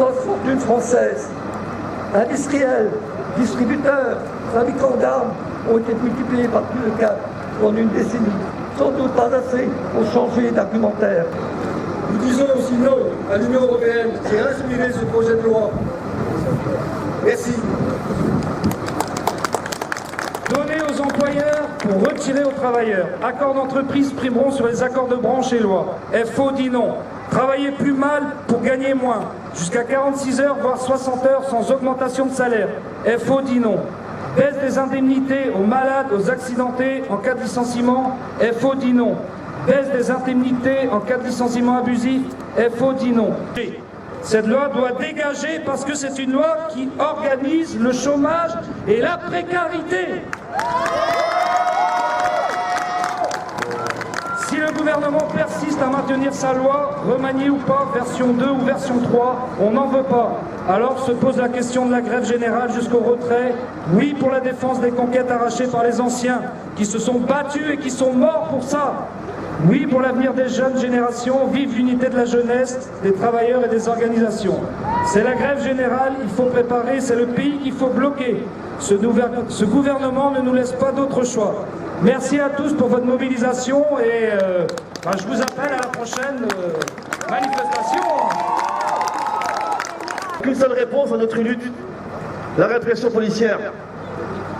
grosses fortunes françaises, industriels, distributeurs, fabricants d'armes ont été multipliés par plus de 4 en une décennie. Sans doute pas assez pour changer d'argumentaire. Nous disons aussi non à l'Union européenne qui a inspiré ce projet de loi. Merci. Donner aux employeurs pour retirer aux travailleurs. Accords d'entreprise primeront sur les accords de branche et loi. FO dit non. Travailler plus mal pour gagner moins. Jusqu'à 46 heures, voire 60 heures sans augmentation de salaire. FO dit non. Baisse des indemnités aux malades, aux accidentés en cas de licenciement. FO dit non. Baisse des indemnités en cas de licenciement abusif. FO dit non. Cette loi doit dégager parce que c'est une loi qui organise le chômage et la précarité. Si le gouvernement persiste à maintenir sa loi, remaniée ou pas, version 2 ou version 3, on n'en veut pas. Alors se pose la question de la grève générale jusqu'au retrait. Oui pour la défense des conquêtes arrachées par les anciens, qui se sont battus et qui sont morts pour ça. Oui pour l'avenir des jeunes générations, vive l'unité de la jeunesse, des travailleurs et des organisations. C'est la grève générale, il faut préparer, c'est le pays qu'il faut bloquer. Ce gouvernement ne nous laisse pas d'autre choix. Merci à tous pour votre mobilisation et je vous appelle à la prochaine manifestation. Qu'une seule réponse à notre lutte, la répression policière.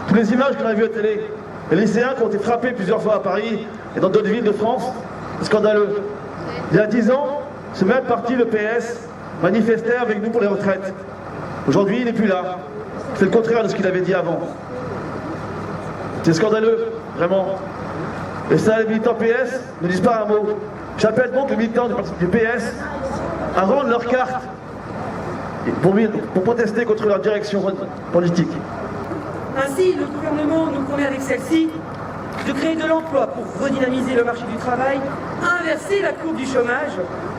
Toutes les images qu'on a vues à télé, les lycéens qui ont été frappés plusieurs fois à Paris et dans d'autres villes de France, c'est scandaleux. Il y a 10 ans, ce même parti, le PS, manifestait avec nous pour les retraites. Aujourd'hui, il n'est plus là. C'est le contraire de ce qu'il avait dit avant. C'est scandaleux, vraiment. Et ça, les militants PS ne disent pas un mot. J'appelle donc les militants du PS à rendre leur carte pour protester contre leur direction politique. Ainsi, le gouvernement nous promet avec celle-ci de créer de l'emploi pour redynamiser le marché du travail, inverser la courbe du chômage.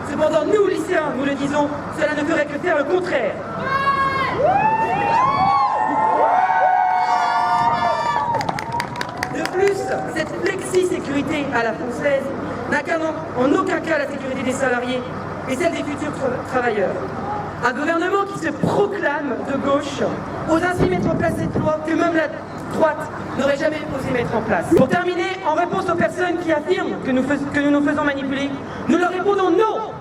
Cependant, nous, lycéens, nous le disons, cela ne ferait que faire le contraire. De plus, cette flexi-sécurité à la française n'incarne en aucun cas la sécurité des salariés et celle des futurs travailleurs. Un gouvernement qui se proclame de gauche ose ainsi mettre en place cette loi que même la droite n'aurait jamais osé mettre en place. Pour terminer, en réponse aux personnes qui affirment que nous nous faisons manipuler, nous leur répondons non.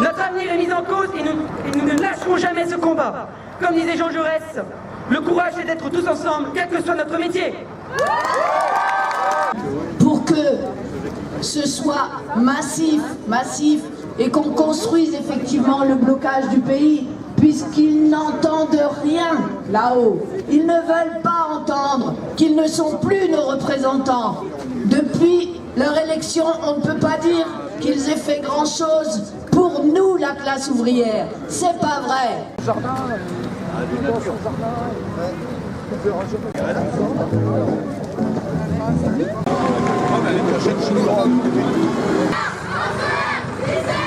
Notre avenir est mis en cause et nous ne lâcherons jamais ce combat. Comme disait Jean Jaurès, le courage c'est d'être tous ensemble, quel que soit notre métier. Pour que ce soit massif, et qu'on construise effectivement le blocage du pays, puisqu'ils n'entendent rien là-haut. Ils ne veulent pas entendre qu'ils ne sont plus nos représentants. Depuis leur élection, on ne peut pas dire qu'ils aient fait grand-chose pour nous, la classe ouvrière. C'est pas vrai. Les